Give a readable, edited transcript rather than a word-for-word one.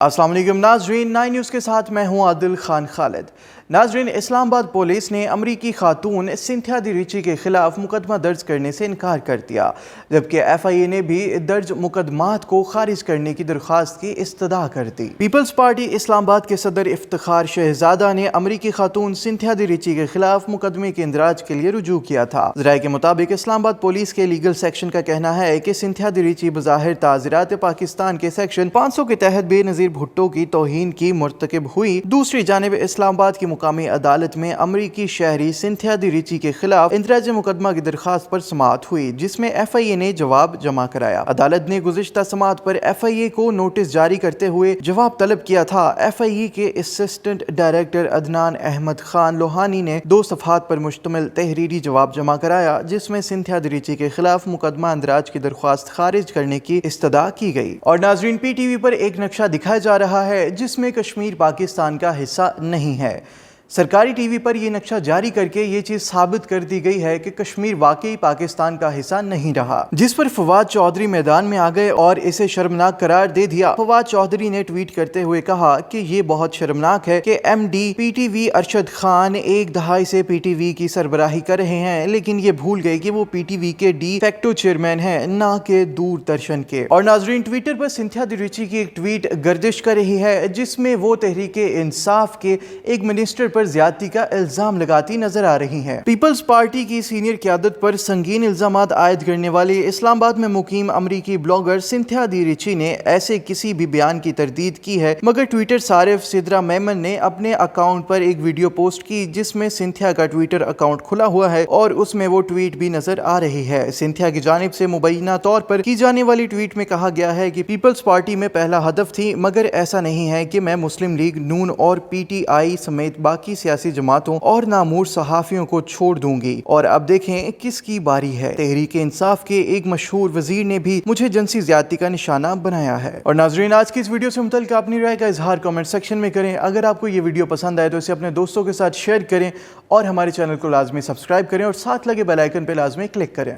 अस्सलाम वालेकुम नाजरीन, 9 न्यूज़ के साथ मैं हूं आदिल खान खालिद। नाजरीन, इस्लामाबाद पुलिस ने अमरीकी खातून सिंथिया दी रिची के खिलाफ मुकदमा दर्ज करने से इनकार कर दिया, जबकि FIA ने भी दर्ज मुकदमात को खारिज करने की दरख्वास्त की इस्तदा कर दी। पीपल्स पार्टी इस्लामाबाद के सदर इफ्तिखार शहजादा ने अमरीकी खातून सिंथिया दी रिची के खिलाफ मुकदमे के इंदराज के लिए रुजू किया था। ज़राए के मुताबिक इस्लामाबाद पुलिस के लीगल सेक्शन का कहना है कि सिंथिया दी रिची बज़ाहिर ताज़ीरात पाकिस्तान के सेक्शन 500 के तहत बेनज़ीर भुट्टो की तौहीन की मुर्तकिब हुई। दूसरी जानिब इस्लामाबाद की मुकामी अदालत में अमरीकी शहरी सिंथिया दी रिची के खिलाफ इंदराज मुकदमा की दरख्वास्त पर समाअत हुई, जिसमें FIA ने जवाब जमा कराया। अदालत ने गुज़िश्ता समाअत पर FIA को नोटिस जारी करते हुए जवाब तलब किया था। FIA के असिस्टेंट डायरेक्टर अदनान अहमद खान लोहानी ने 2 सफ़हात पर मुश्तमिल तहरीरी जवाब जमा कराया, जिसमें सिंथिया दी रिची के खिलाफ मुकदमा इंदराज की दरख्वास्त खारिज करने की इस्तदा की गई। और नाजरीन, PTV पर एक नक्शा दिखाया जा रहा है जिसमें कश्मीर पाकिस्तान का हिस्सा नहीं है। सरकारी TV पर यह नक्शा जारी करके ये चीज़ साबित कर दी गई है कि कश्मीर वाकई पाकिस्तान का हिस्सा नहीं रहा, जिस पर फवाद चौधरी मैदान में आ गए और इसे शर्मनाक करार दे दिया। फवाद चौधरी ने ट्वीट करते हुए कहा कि ये बहुत शर्मनाक है कि MD PTV अरशद खान एक दहाई से PTV की सरबराही कर रहे हैं, लेकिन ये भूल गए कि वो PTV के डी फैक्टो चेयरमैन हैं, ना कि दूरदर्शन के। और नाजरीन, ट्विटर पर सिंथिया दी रिची की एक ट्वीट गर्दिश कर रही है, जिसमें वो तहरीक इंसाफ के एक मिनिस्टर पर ज्यादती का इल्जाम लगाती नजर आ रही हैं। पीपल्स पार्टी की सीनियर क़यादत पर संगीन इल्जामात आयद करने वाली इस्लामाबाद में मुकीम अमरीकी ब्लॉगर सिंथिया दी रिची ने ऐसे किसी भी बयान की तरदीद की है, मगर ट्विटर सारिफ सिद्रा मेमन ने अपने अकाउंट पर एक वीडियो पोस्ट की, जिसमें सिंथिया का ट्विटर अकाउंट खुला हुआ है और उसमें वो ट्वीट भी नजर आ रही है। सिंथिया की जानिब से मुबैना तौर पर की जाने वाली ट्वीट में कहा गया है कि पीपल्स पार्टी में पहला हदफ थी, मगर ऐसा नहीं है कि मैं मुस्लिम लीग नून और PTI समेत बाकी सियासी जमातों और नामूर सहाफियों को छोड़ दूंगी। और अब देखें किसकी बारी है। तहरीक इंसाफ के एक मशहूर वजीर ने भी मुझे जिनसी ज्यादती का निशाना बनाया है। और नाजरीन, आज की इस वीडियो से मुतल्लिक अपनी राय का इजहार कमेंट सेक्शन में करें। अगर आपको ये वीडियो पसंद आए तो इसे अपने दोस्तों के साथ शेयर करें और हमारे चैनल को लाजमी सब्सक्राइब करें और साथ लगे बेल आइकन पर लाजमी क्लिक करें।